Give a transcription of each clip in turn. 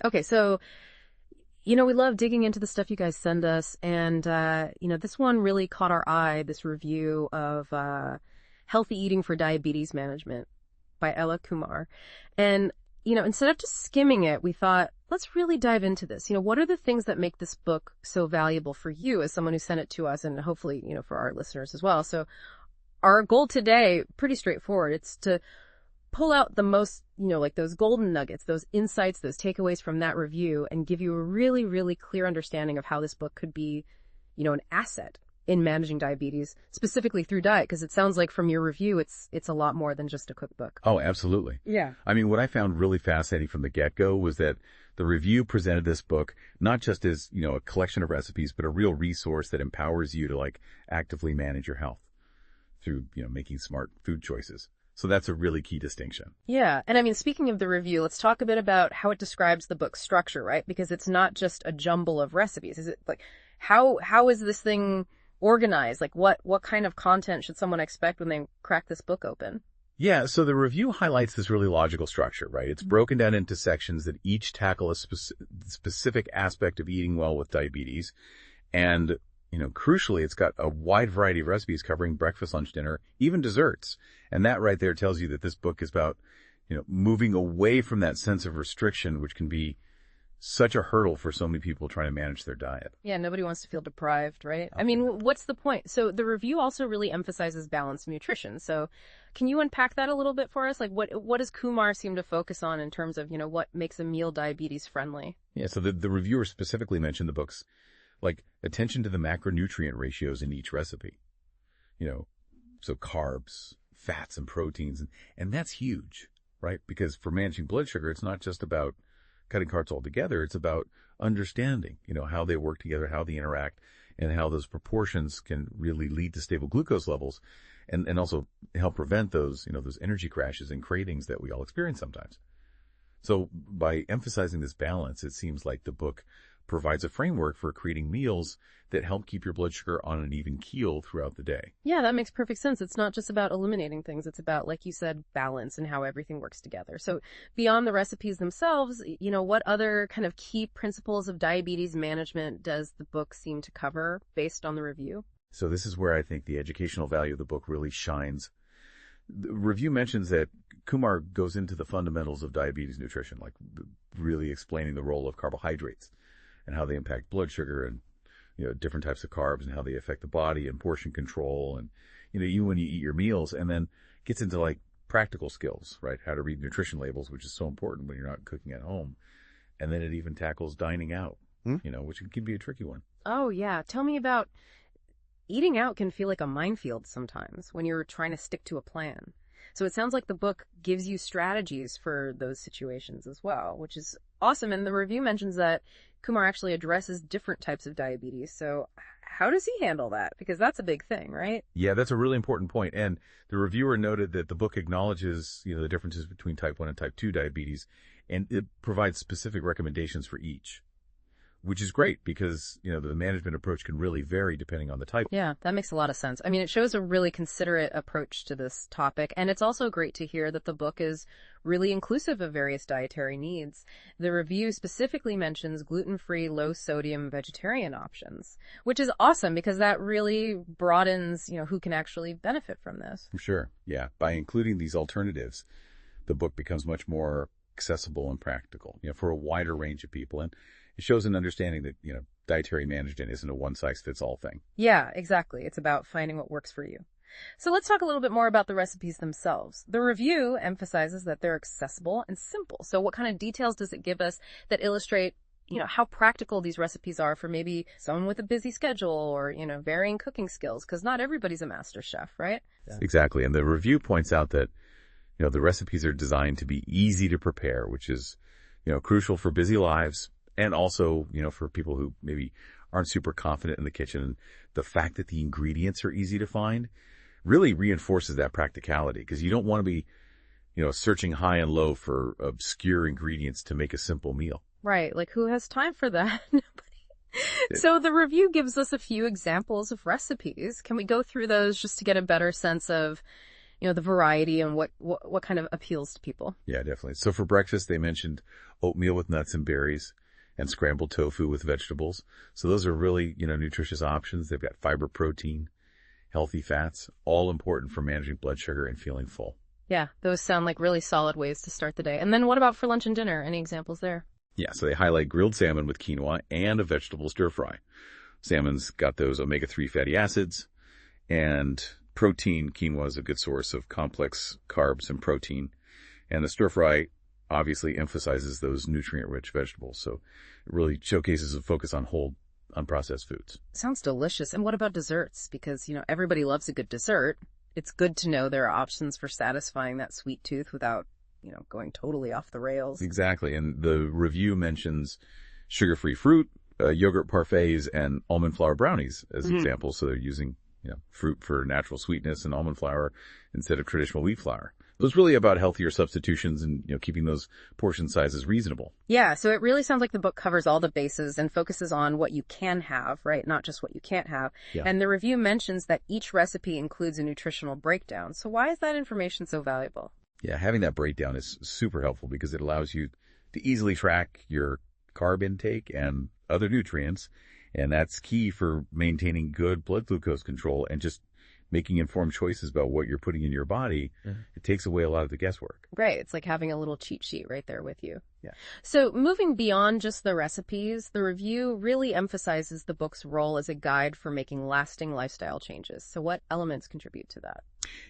Okay, so, we love digging into the stuff you guys send us. And, this one really caught our eye, this review of Healthy Eating for Diabetes Management by Alok Kumar. And, instead of just skimming it, we thought, let's really dive into this. What are the things that make this book so valuable for you as someone who sent it to us and hopefully, for our listeners as well. So our goal today, pretty straightforward. It's to pull out the most, like those golden nuggets, those insights, those takeaways from that review and give you a really, really clear understanding of how this book could be, an asset in managing diabetes, specifically through diet, because it sounds like from your review, it's a lot more than just a cookbook. Oh, absolutely. Yeah. I mean, what I found really fascinating from the get-go was that the review presented this book not just as, a collection of recipes, but a real resource that empowers you to actively manage your health through, making smart food choices. So that's a really key distinction. Yeah. And I mean, speaking of the review, let's talk a bit about how it describes the book's structure, right? Because it's not just a jumble of recipes. Is it how is this thing organized? What kind of content should someone expect when they crack this book open? Yeah, so the review highlights this really logical structure, right? It's broken down into sections that each tackle a specific aspect of eating well with diabetes. And, crucially, it's got a wide variety of recipes covering breakfast, lunch, dinner, even desserts. And that right there tells you that this book is about, moving away from that sense of restriction, which can be such a hurdle for so many people trying to manage their diet. Yeah, nobody wants to feel deprived, right? I mean, what's the point? So the review also really emphasizes balanced nutrition. So can you unpack that a little bit for us? What does Kumar seem to focus on in terms of, what makes a meal diabetes friendly? Yeah, so the reviewer specifically mentioned the book's attention to the macronutrient ratios in each recipe. So carbs, fats, and proteins. And that's huge, right? Because for managing blood sugar, it's not just about cutting carbs altogether. It's about understanding, how they work together, how they interact, and how those proportions can really lead to stable glucose levels and also help prevent those, those energy crashes and cravings that we all experience sometimes. So by emphasizing this balance, it seems like the book provides a framework for creating meals that help keep your blood sugar on an even keel throughout the day. Yeah, that makes perfect sense. It's not just about eliminating things. It's about, like you said, balance and how everything works together. So beyond the recipes themselves, what other kind of key principles of diabetes management does the book seem to cover based on the review? So this is where I think the educational value of the book really shines. The review mentions that Kumar goes into the fundamentals of diabetes nutrition, really explaining the role of carbohydrates and how they impact blood sugar and, different types of carbs and how they affect the body and portion control and, you when you eat your meals, and then gets into practical skills, right? How to read nutrition labels, which is so important when you're not cooking at home. And then it even tackles dining out, which can be a tricky one. Oh, yeah. Tell me about eating out can feel like a minefield sometimes when you're trying to stick to a plan. So it sounds like the book gives you strategies for those situations as well, which is awesome. And the review mentions that Kumar actually addresses different types of diabetes. So how does he handle that? Because that's a big thing, right? Yeah, that's a really important point. And the reviewer noted that the book acknowledges, the differences between type 1 and type 2 diabetes, and it provides specific recommendations for each, which is great because, the management approach can really vary depending on the type. Yeah, that makes a lot of sense. I mean, it shows a really considerate approach to this topic, and it's also great to hear that the book is really inclusive of various dietary needs. The review specifically mentions gluten-free, low-sodium vegetarian options, which is awesome because that really broadens, who can actually benefit from this. Sure, yeah. By including these alternatives, the book becomes much more accessible and practical, for a wider range of people. And it shows an understanding that, dietary management isn't a one-size-fits-all thing. Yeah, exactly. It's about finding what works for you. So let's talk a little bit more about the recipes themselves. The review emphasizes that they're accessible and simple. So what kind of details does it give us that illustrate, how practical these recipes are for maybe someone with a busy schedule or, varying cooking skills? Because not everybody's a master chef, right? Yeah. Exactly. And the review points out that, the recipes are designed to be easy to prepare, which is, crucial for busy lives. And also, for people who maybe aren't super confident in the kitchen, the fact that the ingredients are easy to find really reinforces that practicality because you don't want to be, searching high and low for obscure ingredients to make a simple meal. Right. Who has time for that? Nobody. So the review gives us a few examples of recipes. Can we go through those just to get a better sense of, the variety and what kind of appeals to people. Yeah, definitely. So for breakfast, they mentioned oatmeal with nuts and berries and scrambled tofu with vegetables. So those are really, nutritious options. They've got fiber, protein, healthy fats, all important for managing blood sugar and feeling full. Yeah, those sound like really solid ways to start the day. And then what about for lunch and dinner? Any examples there? Yeah, so they highlight grilled salmon with quinoa and a vegetable stir fry. Salmon's got those omega-3 fatty acids, and protein. Quinoa is a good source of complex carbs and protein. And the stir fry obviously emphasizes those nutrient-rich vegetables. So it really showcases a focus on whole, unprocessed foods. Sounds delicious. And what about desserts? Because, everybody loves a good dessert. It's good to know there are options for satisfying that sweet tooth without, going totally off the rails. Exactly. And the review mentions sugar-free fruit, yogurt parfaits, and almond flour brownies as examples. So they're using, fruit for natural sweetness and almond flour instead of traditional wheat flour. It was really about healthier substitutions and, keeping those portion sizes reasonable. Yeah, so it really sounds like the book covers all the bases and focuses on what you can have, right? Not just what you can't have. Yeah. And the review mentions that each recipe includes a nutritional breakdown. So why is that information so valuable? Yeah, having that breakdown is super helpful because it allows you to easily track your carb intake and other nutrients. And that's key for maintaining good blood glucose control and just making informed choices about what you're putting in your body. It takes away a lot of the guesswork. Right. It's like having a little cheat sheet right there with you. Yeah. So moving beyond just the recipes, the review really emphasizes the book's role as a guide for making lasting lifestyle changes. So what elements contribute to that?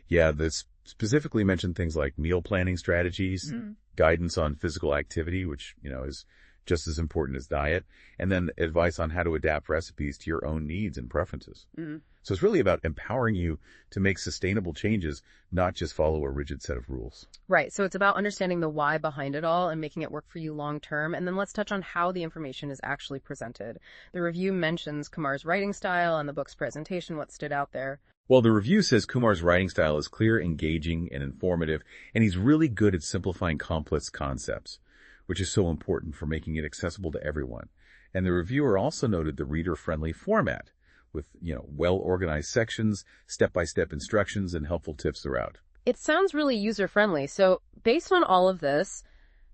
Yeah, this specifically mentioned things like meal planning strategies, guidance on physical activity, which, is just as important as diet, and then advice on how to adapt recipes to your own needs and preferences. So it's really about empowering you to make sustainable changes, not just follow a rigid set of rules. Right. So it's about understanding the why behind it all and making it work for you long term. And then let's touch on how the information is actually presented. The review mentions Kumar's writing style and the book's presentation. What stood out there? Well, the review says Kumar's writing style is clear, engaging, and informative, and he's really good at simplifying complex concepts, which is so important for making it accessible to everyone. And the reviewer also noted the reader-friendly format with, well-organized sections, step-by-step instructions, and helpful tips throughout. It sounds really user-friendly. So based on all of this,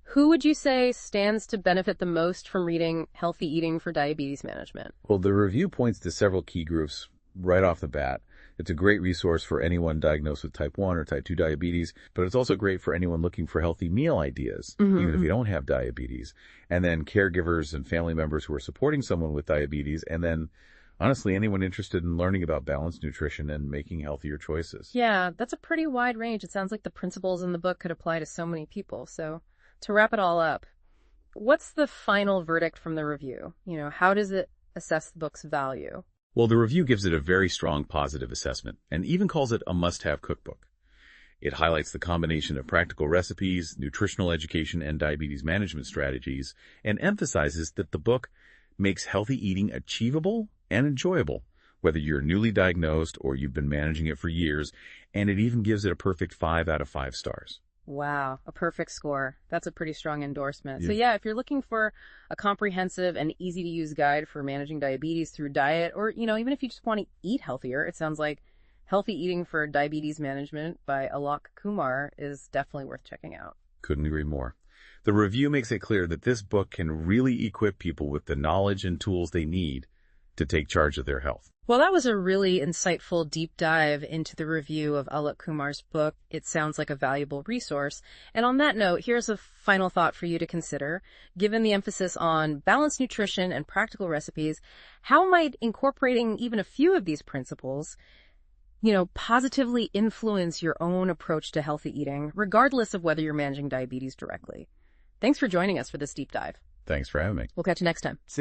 who would you say stands to benefit the most from reading Healthy Eating for Diabetes Management? Well, the review points to several key groups right off the bat. It's a great resource for anyone diagnosed with type 1 or type 2 diabetes, but it's also great for anyone looking for healthy meal ideas, even if you don't have diabetes. And then caregivers and family members who are supporting someone with diabetes, and then honestly, anyone interested in learning about balanced nutrition and making healthier choices. Yeah, that's a pretty wide range. It sounds like the principles in the book could apply to so many people. So to wrap it all up, what's the final verdict from the review? How does it assess the book's value? Well, the review gives it a very strong positive assessment and even calls it a must-have cookbook. It highlights the combination of practical recipes, nutritional education, and diabetes management strategies, and emphasizes that the book makes healthy eating achievable and enjoyable, whether you're newly diagnosed or you've been managing it for years, and it even gives it a perfect 5 out of 5 stars. Wow, a perfect score. That's a pretty strong endorsement. So yeah, if you're looking for a comprehensive and easy-to-use guide for managing diabetes through diet, or, even if you just want to eat healthier, it sounds like Healthy Eating for Diabetes Management by Alok Kumar is definitely worth checking out. Couldn't agree more. The review makes it clear that this book can really equip people with the knowledge and tools they need to take charge of their health. Well, that was a really insightful deep dive into the review of Alok Kumar's book. It sounds like a valuable resource. And on that note, here's a final thought for you to consider. Given the emphasis on balanced nutrition and practical recipes, how might incorporating even a few of these principles, positively influence your own approach to healthy eating, regardless of whether you're managing diabetes directly? Thanks for joining us for this deep dive. Thanks for having me. We'll catch you next time. See ya.